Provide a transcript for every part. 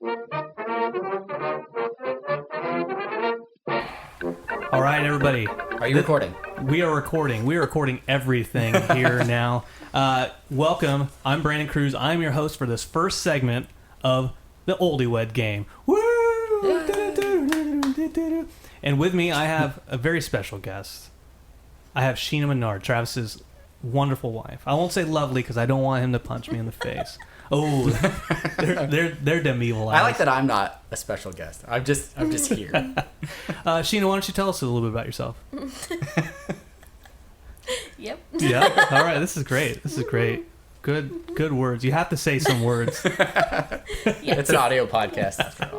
All right, everybody. Are you recording? We are recording. We are recording everything here now. Welcome. I'm Brandon Cruz. I'm your host for this first segment of the Oldiewed game. Woo! And with me, I have a very special guest. I have Sheena Menard, Travis's wonderful wife. I won't say lovely because I don't want him to punch me in the face. Oh, they're them evil eyes. I like that I'm not a special guest. I'm just here. Sheena, why don't you tell us a little bit about yourself? Yep. Yeah. All right. This is great. This is great. Good words. You have to say some words. It's an audio podcast after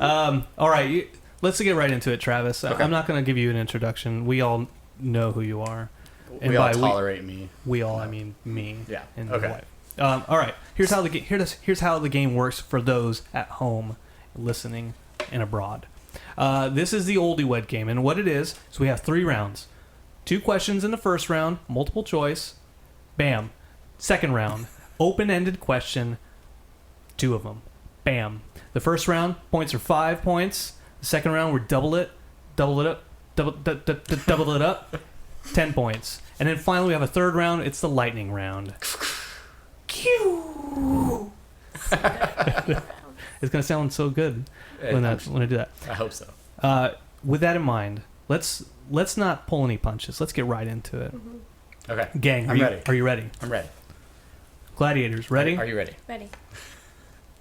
all. All right. Let's get right into it, Travis. Okay. I'm not going to give you an introduction. We all know who you are. And we all tolerate me. We all, I mean me. Yeah. And my Okay. wife. All right. Here's how the game works for those at home, listening, and abroad. This is the Oldiewed game, and what it is we have 3 rounds. 2 questions in the first round, multiple choice. Bam. Second round, open-ended question. 2 of them. Bam. The first round, points are 5 points. The second round, we're double it up, 10 points. And then finally, we have a third round. It's the lightning round. Cue. It's gonna sound so good when I do that. I hope so. With that in mind, let's not pull any punches. Let's get right into it. Mm-hmm. Okay. Gang, I'm ready. Are you ready? I'm ready. Gladiators, ready? Are you ready? Ready.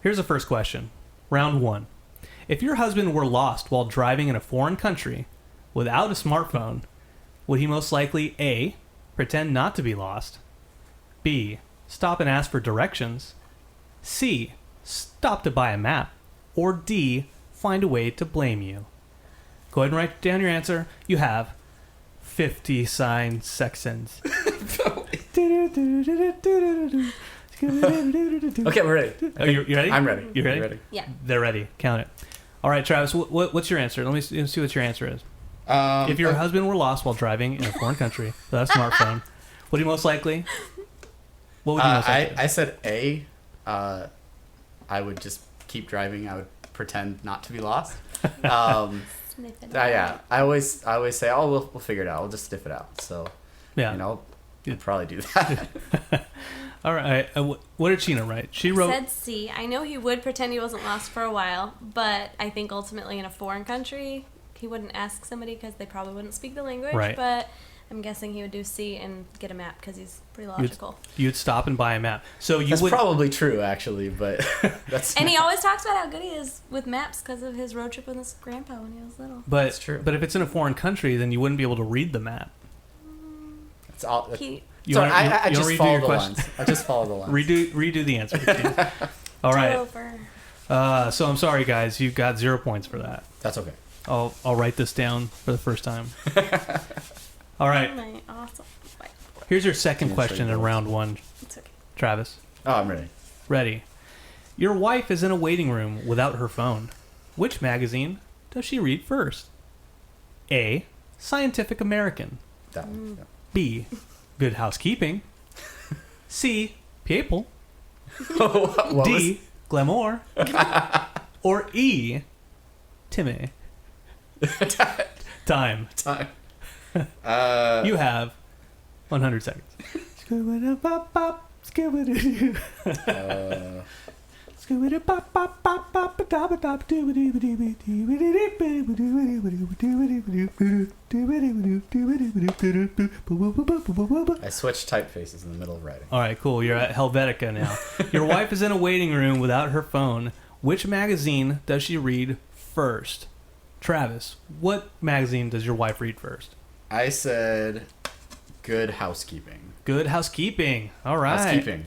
Here's the first question. Round 1. If your husband were lost while driving in a foreign country without a smartphone, would he most likely A, pretend not to be lost, B, stop and ask for directions, C, stop to buy a map, or D, find a way to blame you? Go ahead and write down your answer. You have 50 seconds. Okay, we're ready. Oh, you ready? I'm ready. You ready? You ready? Yeah. They're ready. Count it. All right, Travis, what's your answer? Let me see what your answer is. If your husband were lost while driving in a foreign country without a smartphone, would he most likely? What would you most likely? I said A. I would just keep driving. I would pretend not to be lost. Yeah. I always say, oh, we'll figure it out. We'll just sniff it out. So, Yeah. you'd probably do that. All right. What did Sheena write? She wrote. Said C. I know he would pretend he wasn't lost for a while, but I think ultimately in a foreign country, he wouldn't ask somebody because they probably wouldn't speak the language. Right. But I'm guessing he would do C and get a map because he's pretty logical. You'd stop and buy a map. So you That's would probably true, actually, but that's. And he always talks about how good he is with maps because of his road trip with his grandpa when he was little. But That's true. But if it's in a foreign country, then you wouldn't be able to read the map. It's all. I just follow the lines. I just follow the lines. Redo the answer, please. All right. So I'm sorry, guys. You got 0 points for that. That's okay. I'll write this down for the first time. All right. Awesome. Here's your second question in round 1. It's okay. Travis. Oh, I'm ready. Ready. Your wife is in a waiting room without her phone. Which magazine does she read first? A, Scientific American. That one. Yeah. B, Good Housekeeping. C, People. What D, Glamour. Or E, Timmy. Time. You have 100 seconds. I switched typefaces in the middle of writing. All right, cool. You're at Helvetica now. Your wife is in a waiting room without her phone. Which magazine does she read first? Travis, what magazine does your wife read first? I said Good Housekeeping. Good Housekeeping. All right. Housekeeping.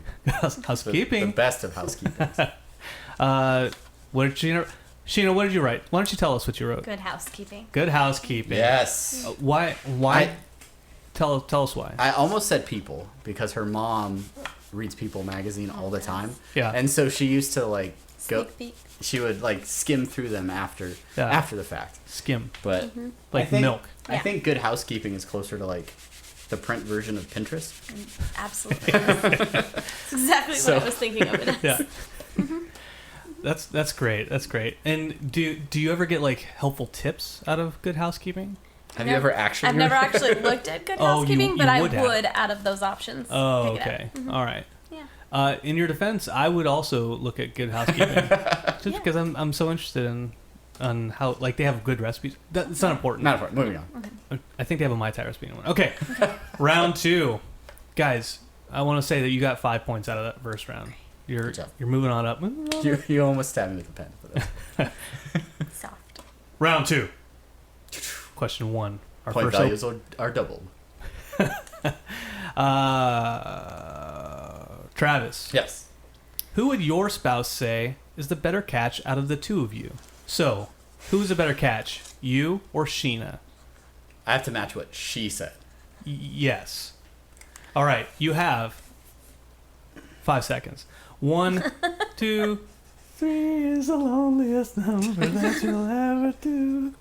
Housekeeping. The best of housekeeping. What did Sheena, what did you write? Why don't you tell us what you wrote? Good Housekeeping. Good Housekeeping. Yes. Why? Tell us why. I almost said People because her mom reads People magazine all the time. Yeah. And so she used to go. Sneak peek. She would skim through them after the fact. Skim. But Like milk. I think Good Housekeeping is closer to the print version of Pinterest. Absolutely. That's exactly what I was thinking of it as. Yeah. That's great. That's great. And do you ever get like helpful tips out of Good Housekeeping? Have you ever actually? I've never actually looked at Good Oh, Housekeeping, you but I would would have. out of those options. Oh, pick it up. okay. Mhm. All right. Yeah. In your defense, I would also look at Good Housekeeping just Yeah. because I'm so interested in on how like they have good recipes. It's not important. Not important. Moving on. Okay. I think they have a Mai Tai recipe in one. Okay. Round 2, guys. I want to say that you got 5 points out of that first round. You're Good job. moving on up. You almost stabbed me with a pen. For that. Soft. Round 2. Question 1. Our Point first values are doubled. Travis. Yes. Who would your spouse say is the better catch out of the two of you? So, who's a better catch, you or Sheena? I have to match what she said. Yes. All right, you have 5 seconds. 1, 2, 3 is the loneliest number that you'll ever do.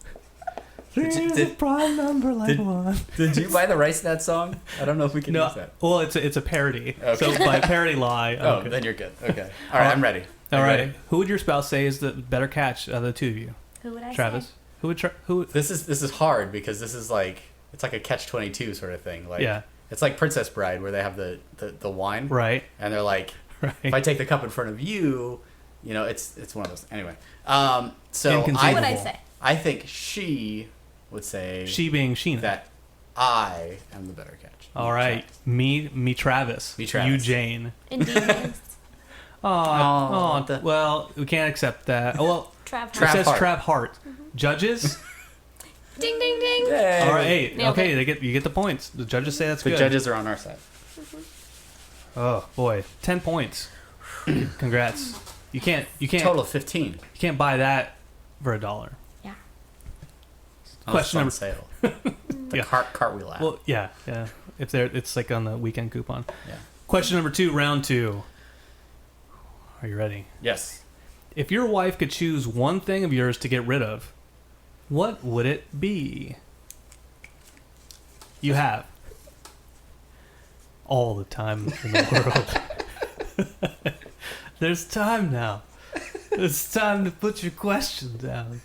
3 is a prime number like 1. Did you buy the rights to that song? I don't know if we can use No, that. well, it's a parody. Okay. So by parody lie. Oh, okay. then you're good. Okay. All right, I'm ready. All I'm right. ready. Who would your spouse say is the better catch out of the two of you? Who would I Travis. say? Who would who? This is hard because this is like it's like a catch-22 sort of thing. Like Yeah. it's like Princess Bride where they have the wine, Right. and they're like, Right. if I take the cup in front of you, you know, it's one of those. Anyway, so Inconceivable. What would I say? I think she would say She being Sheena. that I am the better catch. All right. Me Travis. Me, Travis. You Jane. Indeed. Oh, what the- well, we can't accept that. Oh, well, Trav. it Trav says Hart. Trav Hart. Judges. Ding ding ding. Yay. All right. Hey, Nailed okay, it. you get the points. The judges say that's The good. judges are on our side. Oh boy, 10 points. Congrats. You can't Total of 15. you can't buy that for $1. Yeah. On Question a number- sale. The Yeah. cartwheel app. Well, yeah. If it's like on the weekend coupon. Yeah. Question number 2, round 2. Are you ready? Yes. If your wife could choose one thing of yours to get rid of, what would it be? You have all the time in the world. There's time now. It's time to put your question down.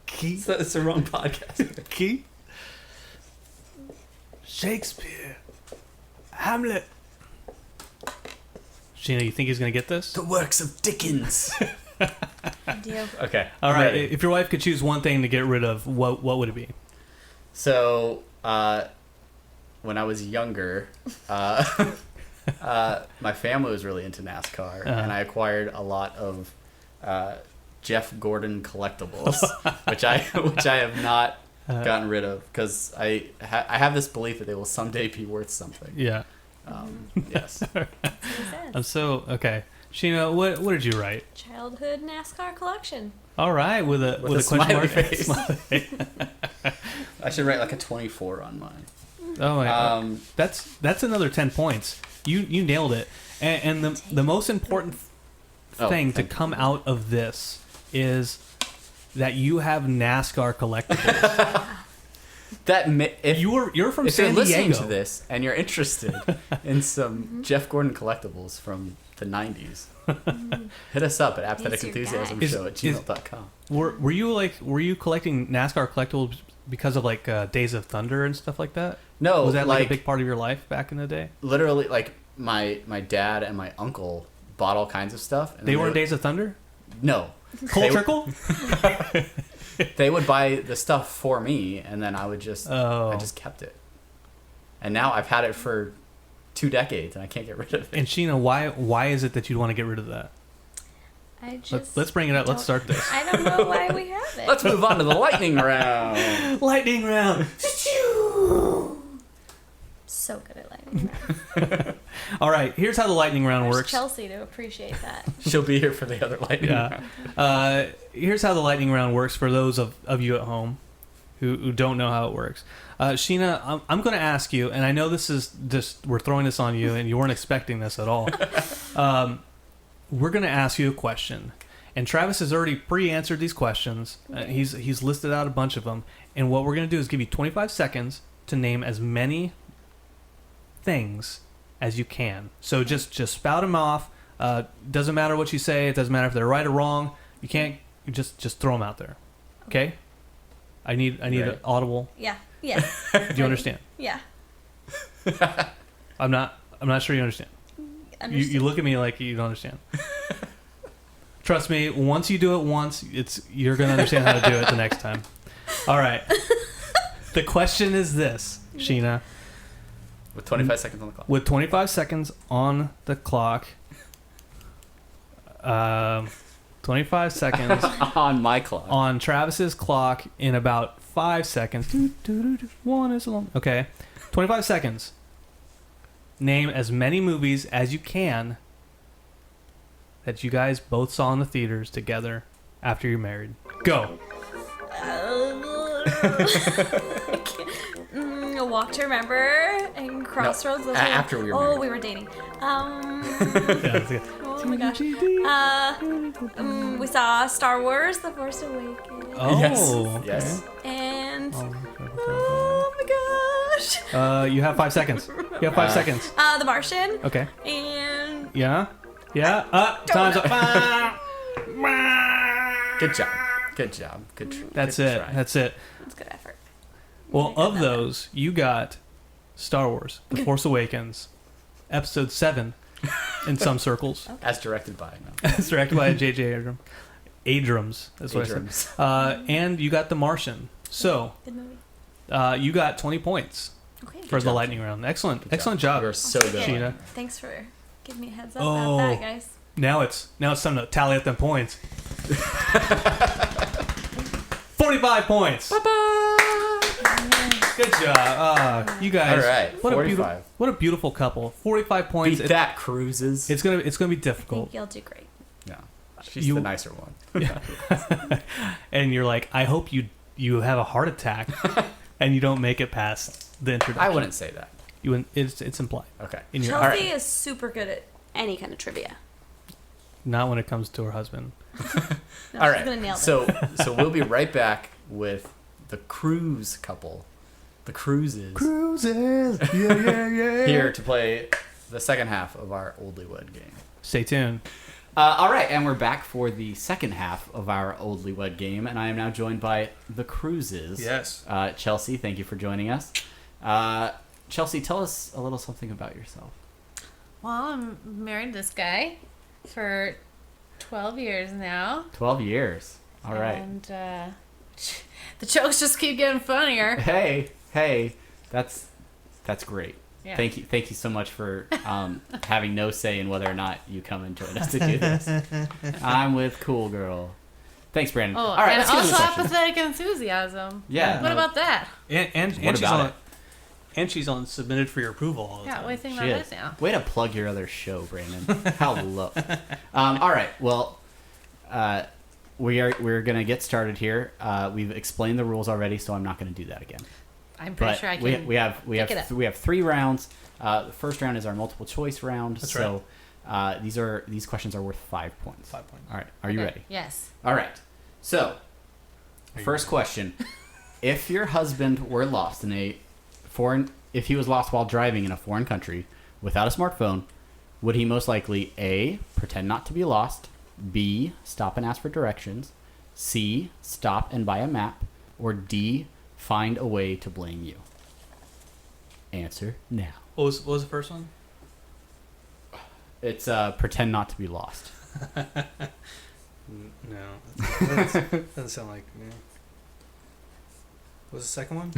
Keith? It's the wrong podcast. Keith? Shakespeare. Hamlet. Sheena, you think he's going to get this? The works of Dickens. I do. Okay. All I'm right. ready. If your wife could choose one thing to get rid of, what would it be? So, when I was younger, my family was really into NASCAR, and I acquired a lot of Jeff Gordon collectibles, which I have not gotten rid of because I have this belief that they will someday be worth something. Yeah. Yes. That's what it says. I'm so okay. Sheena, what did you write? Childhood NASCAR collection. All right, with a With a question smiley mark. face. Smiley. I should write like a 24 on mine. Oh my god. That's another 10 points. You nailed it. And the most important thing to thank you. come out of this is that you have NASCAR collectibles. If You're from if San you're listening Diego. to this and you're interested in some Jeff Gordon collectibles from the 90s, hit us up at He's your apatheticenthusiasmshow@gmail.com. Were you collecting NASCAR collectibles because of like Days of Thunder and stuff like that? No, Was that like a big part of your life back in the day? literally, like my dad and my uncle bought all kinds of stuff. And They then were in Days of Thunder? No. Cold They- Trickle? They would buy the stuff for me, and then I would just Oh. I just kept it. And now I've had it for 2 decades, and I can't get rid of it. And Sheena, why is it that you'd want to get rid of that? I just. Let's bring it up. Let's start this. I don't know why we have it. Let's move on to the lightning round. Lightning round. So good at lightning round. All right, here's how the lightning round Where's works. Chelsea to appreciate that. She'll be here for the other lightning Yeah. round. Here's how the lightning round works for those of you at home who don't know how it works. Sheena, I'm going to ask you, and I know this is just we're throwing this on you, and you weren't expecting this at all. We're going to ask you a question, and Travis has already pre-answered these questions. He's listed out a bunch of them, and what we're going to do is give you 25 seconds to name as many things as you can. So just spout them off. Doesn't matter what you say. It doesn't matter if they're right or wrong. You can't just throw them out there. Okay? I need an audible. Yeah. Yeah. Do you understand? Yeah. I'm not sure you understand. You look at me like you don't understand. Trust me, once you do it once, you're going to understand how to do it the next time. All right. The question is this, Sheena. With 25 seconds on the clock. With 25 seconds on the clock. 25 seconds. On my clock. On Travis's clock in about 5 seconds. One is long. Okay. 25 seconds. Name as many movies as you can that you guys both saw in the theaters together after you're married. Go. A Walk to Remember and Crossroads. No, after we were married. Oh, we were dating. Yeah, that's good. Oh my gosh. We saw Star Wars: The Force Awakens. Oh, Yes. okay. Yes. And Oh, my gosh. you have 5 seconds. You have 5 seconds. The Martian. Okay. And Yeah. Yeah. Time's up. Good job. Good job. That's good it. try. That's it. it's good effort. Well, I got of that those, you got Star Wars: The Force Awakens, Episode 7, in some circles. As directed by. No. It's directed by J.J. Abrams. Abrams. That's what Abrams. I said. And you got The Martian. So, Good movie. you got 20 points Okay. for the job. lightning round. Excellent. Good Excellent job. You're so good. Sheena. Thanks for giving me a heads up Oh. about that, guys. Now it's time to tally up them points. 45 points. Good job. You guys. All right. What 45. what a beautiful couple. 45 points. Beat that, Cruises. It's gonna be I think difficult. you'll do great. No. She's You- the nicer one. And you're like, I hope you have a heart attack and you don't make it past the introduction. I wouldn't say that. You wouldn't. It's implied. Okay. In your Chelsea All right. is super good at any kind of trivia. not when it comes to her husband. No, All she's right. gonna nail it. So we'll be right back with the Cruise couple. The Cruises. Cruises. Yeah. Here to play the second half of our Oldiewed game. Stay tuned. All right, and we're back for the second half of our Oldiewed game, and I am now joined by the Cruises. Yes. Chelsea, thank you for joining us. Chelsea, tell us a little something about yourself. Well, I'm married to this guy for 12 years now. 12 years. All right. And the jokes just keep getting funnier. Hey, that's great. Yeah. Thank you so much for having no say in whether or not you come and join us to do this. I'm with Cool Girl. Thanks, Brandon. Oh, All right, and let's get to the also question. apathetic enthusiasm. Yeah. What about that? And What she's about on. it? And she's on submitted for your approval all the Yeah, time. what do you think She about is. this now? Way to plug your other show, Brandon. How low. All right. Well, we're gonna get started here. We've explained the rules already, so I'm not gonna do that again. I'm pretty But sure I can. we have pick it up. we have 3 rounds. The first round is our multiple choice round. That's so these questions are worth 5 points. 5 points. All right. Are you Okay. ready? Yes. All right. So, first question: if your husband were lost if he was lost while driving in a foreign country without a smartphone, would he most likely A, pretend not to be lost, B, stop and ask for directions, C, stop and buy a map, or D, find a way to blame you? Answer now. What was the first one? It's pretend not to be lost. No, doesn't sound like me. What was the second one?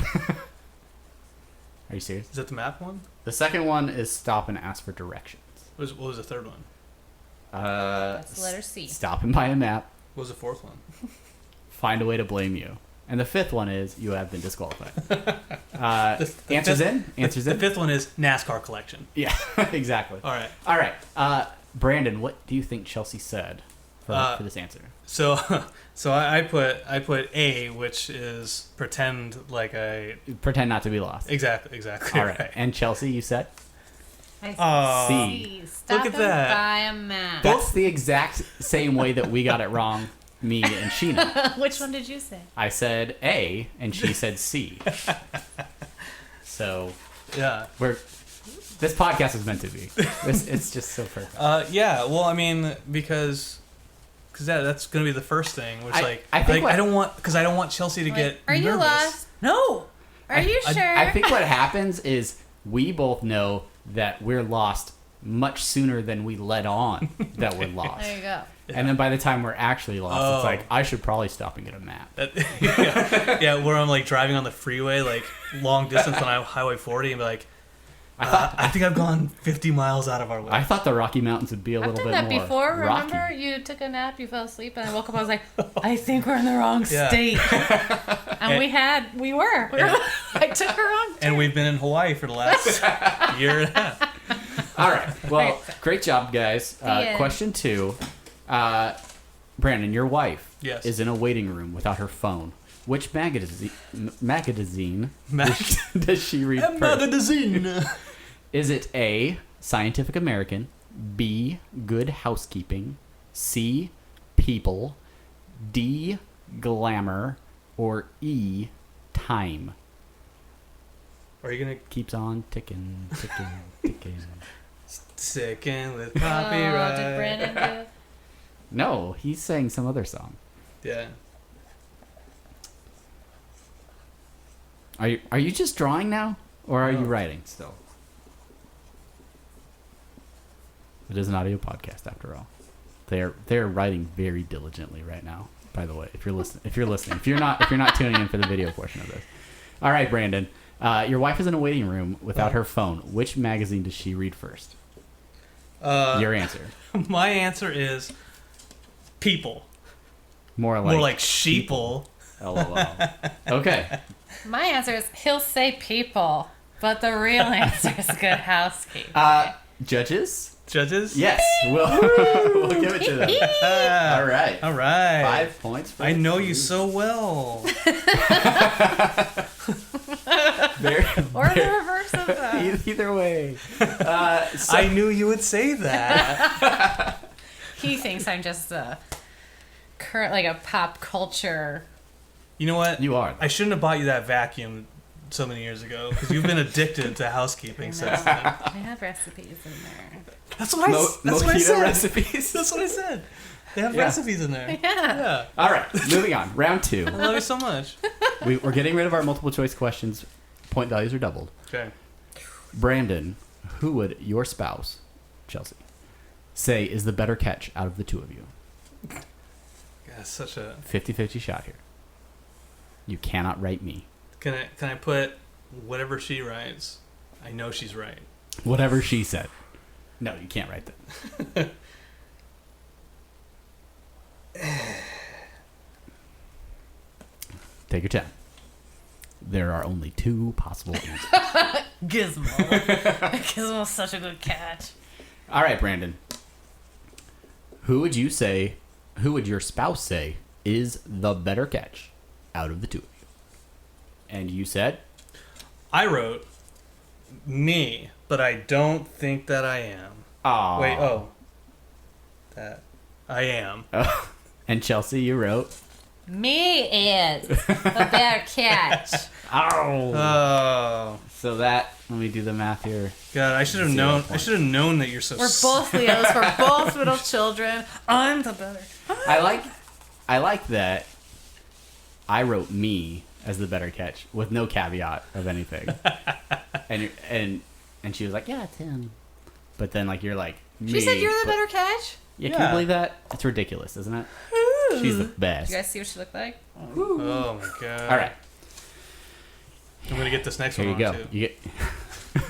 Are you serious? Is that the map one? The second one is stop and ask for directions. What was the third one? That's the letter C. Stop and buy a map. What was the fourth one? Find a way to blame you. And the fifth one is you have been disqualified. The Answers fifth- in? Answers The in? fifth one is NASCAR collection. Yeah, exactly. All right. All right. Brandon, what do you think Chelsea said for this answer? So I put A, which is pretend like I Pretend not to be lost. exactly. All right. And Chelsea, you said? I Oh. C. Stop Look at and that. buy a map. That's the exact same way that we got it wrong, me and Sheena. Which one did you say? I said A, and she said C. So Yeah. we're This podcast is meant to be. It's just so perfect. Yeah. Well, I mean, because that's gonna be the first thing. Which I think I don't want Chelsea to get. Are you nervous. lost? No. Are you sure? I think what happens is we both know that we're lost much sooner than we let on that we're lost. There you go. And then by the time we're actually lost, it's like, I should probably stop and get a map. Yeah, where I'm like driving on the freeway, like long distance on Highway 40, and be like, I think I've gone 50 miles out of our way. I thought the Rocky Mountains would be a little bit more I've done that before. rocky. Remember, you took a nap, you fell asleep, and I woke up. I was like, I think we're in the wrong state. And we were. I took her wrong. And we've been in Hawaii for the last year and a half. All right. Well, great job, guys. Question 2. Brandon, your wife is in a waiting room without her phone. Which magazine does she read first? Magazine. Is it A, Scientific American, B, Good Housekeeping, C, People, D, Glamour, or E, Time? Are you gonna keeps on ticking? Sticking with copyright. Did Brandon do it? No, he's saying some other song. Yeah. Are you just drawing now, or are you writing still? It is an audio podcast, after all. They're writing very diligently right now. By the way, if you're listening, if you're not tuning in for the video portion of this. All right, Brandon, your wife is in a waiting room without her phone. Which magazine does she read first? Your answer. My answer is People. More like sheeple. LOL. Okay. My answer is he'll say people, but the real answer is Good Housekeeping. Judges? Yes. We'll give it to them. All right. 5 points for I know you so well. Or the reverse of that. Either way. I knew you would say that. He thinks I'm just a pop culture. You know what? You are. I shouldn't have bought you that vacuum so many years ago because you've been addicted to housekeeping since then. They have recipes in there. That's what I said. Recipes. That's what I said. They have recipes in there. Yeah. All right. Moving on. Round 2. I love you so much. We're getting rid of our multiple choice questions. Point values are doubled. Okay. Brandon, who would your spouse, Chelsea, say is the better catch out of the two of you? Yeah, such a 50-50 shot here. You cannot write me. Can I put whatever she writes? I know she's right. Whatever she said. No, you can't write that. Take your time. There are only 2 possible answers. Gizmo. Gizmo's such a good catch. All right, Brandon. Who would your spouse say is the better catch out of the two of you? And you said? I wrote me, but I don't think that I am. Aww. Wait, that I am. Oh. And Chelsea, you wrote? Me is the better catch. Oh. So that, let me do the math here. God, I should have known. I should have known that you're so. We're both Leos. We're both middle children. I'm the better. I like that. I wrote me as the better catch with no caveat of anything. and she was like, yeah, it's him. But then you're like, me. She said you're the better catch? Yeah, can you believe that? It's ridiculous, isn't it? She's the best. You guys see what she looked like? Oh my god. All right. I'm gonna get this next Here one you on go. too.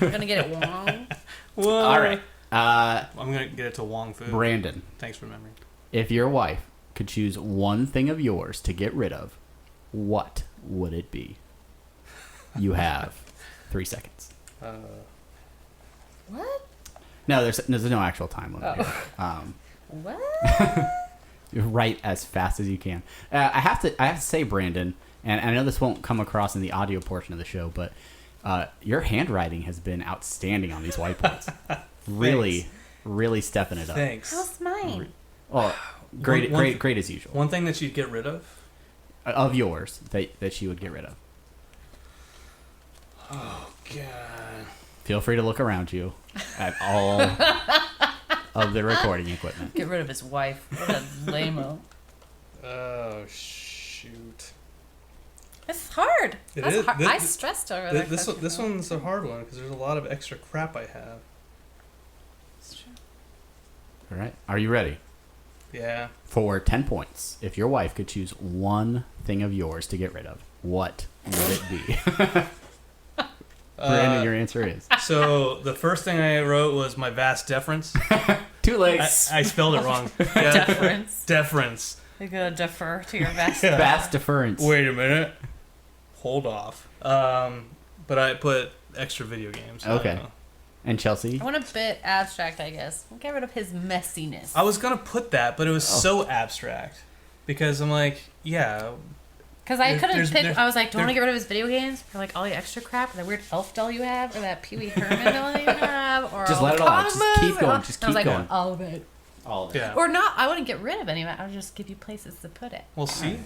You're gonna get it wrong. Whoa. All right. I'm gonna get it to Wong Fu. Brandon. Thanks for remembering. If your wife could choose one thing of yours to get rid of, what would it be? You have 3 seconds. What? No, there's no actual time limit here. What? You write as fast as you can. I have to say, Brandon, and I know this won't come across in the audio portion of the show, but your handwriting has been outstanding on these whiteboards. Really stepping it up. Thanks. How's mine? Well, great as usual. One thing that you'd get rid of? Of yours that she would get rid of. Oh god. feel free to look around you at all of the recording equipment. Get rid of his wife. What a lame-o. Oh, shoot. It's hard. It That's is. hard. This- I stressed over that. This one's a hard one because there's a lot of extra crap I have. It's true. All right. Are you ready? Yeah. For 10 points, if your wife could choose one thing of yours to get rid of, what would it be? Brandon, your answer is? So the first thing I wrote was my vast deference. 2 legs. I spelled it wrong. Deference. Deference. You gotta defer to your best. Vast deference. Wait a minute. Hold off. But I put extra video games. I don't Okay. know. And Chelsea? I want a bit abstract, I guess. We'll get rid of his messiness. I was gonna put that, but it was so abstract because I'm like, yeah. Because I couldn't there's- pick. there's- I was like, do you want to there- get rid of his video games? Or like all the extra crap? Or that weird elf doll you have? Or that Pee Wee Herman doll you have? Or Just all let the it all. Just comic keep books? going. Just And I was keep like, going. all of it. All of it. Yeah. Or not. I wouldn't get rid of any of it. I would just give you places to put it. Well, see,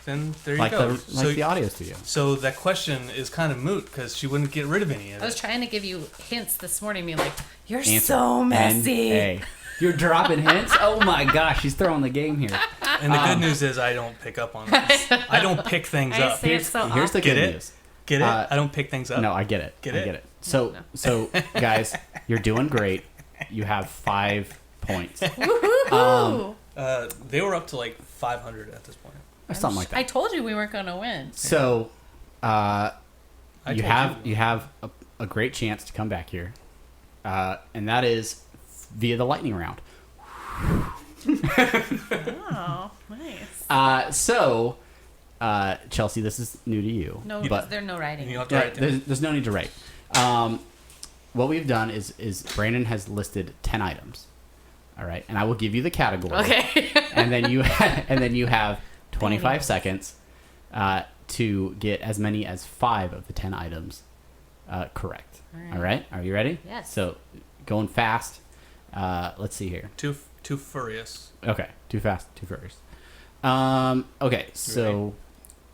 then there you Like go. the audio studio. So that question is kind of moot because she wouldn't get rid of any of I was it. trying to give you hints this morning, being like, you're Answer. so messy. N-A. You're dropping hints? Oh my gosh, she's throwing the game here. And the good news is I don't pick up on this. I don't pick things I up. say Here's, it's so here's the Get good it? news. Get it? Uh, I don't pick things up. No, I get it. Get I it? get it. So, so guys, you're doing great. You have 5 points. Woohoo! They were up to like 500 at this point. Or something like that. I told you we weren't going to win. So, I you told have you. you have a great chance to come back here, and that is via the lightning round. Oh, nice. So, Chelsea, this is new to you. No, but there's no writing. And you have to yeah, write down. there's no need to write. What we've done is Brandon has listed 10 items. All right, and I will give you the category. Okay. And then you have 25 seconds to get as many as 5 of the 10 items correct. All right. Are you ready? Yes. So going fast. Let's see here. Too furious. Okay. Too fast. Too furious. Okay. So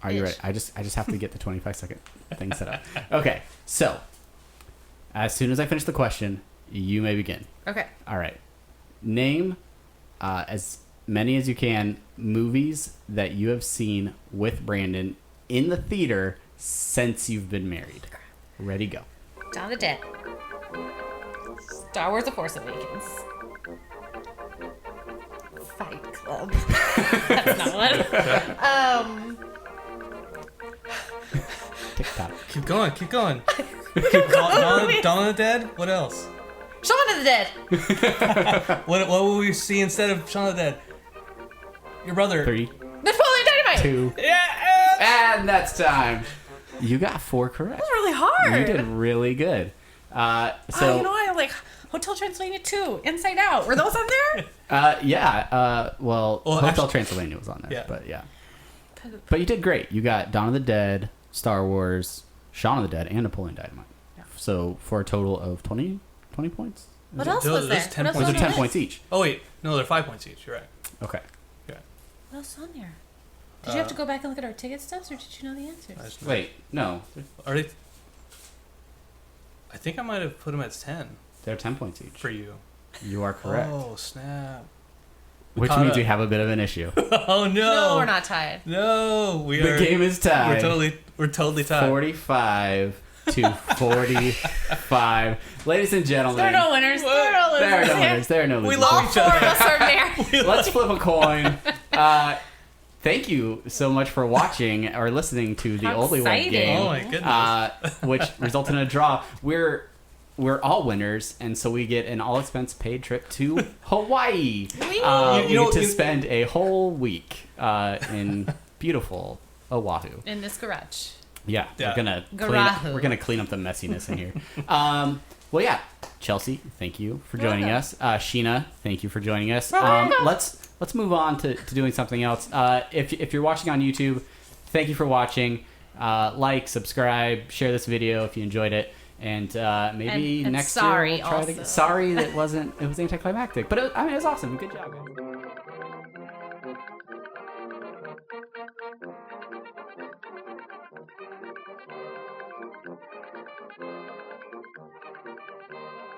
are you ready? I just have to get the 25-second thing set up. Okay. So as soon as I finish the question, you may begin. Okay. All right. Name as many as you can movies that you have seen with Brandon in the theater since you've been married. Ready, go. Dawn of the Dead. Star Wars: The Force Awakens. Fight Club. That's not one. TikTok. Keep going. Keep going. going. Dawn of the Dead? What else? Shaun of the Dead. What will we see instead of Shaun of the Dead? Your brother. 3, Napoleon Dynamite. 2, Yeah. and that's time. You got 4 correct. That was really hard. You did really good. You know, I like Hotel Transylvania 2, Inside Out. Were those on there? Well, Well, Hotel actually- Transylvania was on there, Yeah. but yeah. But you did great. You got Dawn of the Dead, Star Wars, Shaun of the Dead, and Napoleon Dynamite. Yeah. So for a total of 20 points? What it- else those- was there? those 10 What else Those was are on 10 your points list? each. Oh wait, no, they're 5 points each. You're right. Okay. What else on there? Did you have to go back and look at our ticket stubs, or did you know the answers? I just- Wait, no. Are they? I think I might have put them at 10 They're 10 points each. for you. You are correct. Oh snap! Which caught means up. we have a bit of an issue. Oh no! No, we're not tied. No, we The are. game is tied. We're totally tied. 45 to 45. Ladies and gentlemen. There are no winners. There are no losers. There are no winners. There are no losers. We love All each four other. of us are there. Let's flip a coin. Thank you so much for watching or listening to the How Oldiewed exciting. game. Oh my goodness! Which resulted in a draw. We're all winners, and so we get an all-expense paid trip to Hawaii. Whee! We You know- get to you- spend a whole week in beautiful Oahu. In this garage. Yeah, Yeah. Garahu. we're gonna clean up the messiness in here. Well, yeah, Chelsea, thank you for joining us. Sheena, thank you for joining us. Let's move on to doing something else. If you're watching on YouTube, thank you for watching. Like, subscribe, share this video if you enjoyed it, and maybe And next sorry year we'll try also. Sorry that it was anticlimactic, but it was awesome. Good job, guys.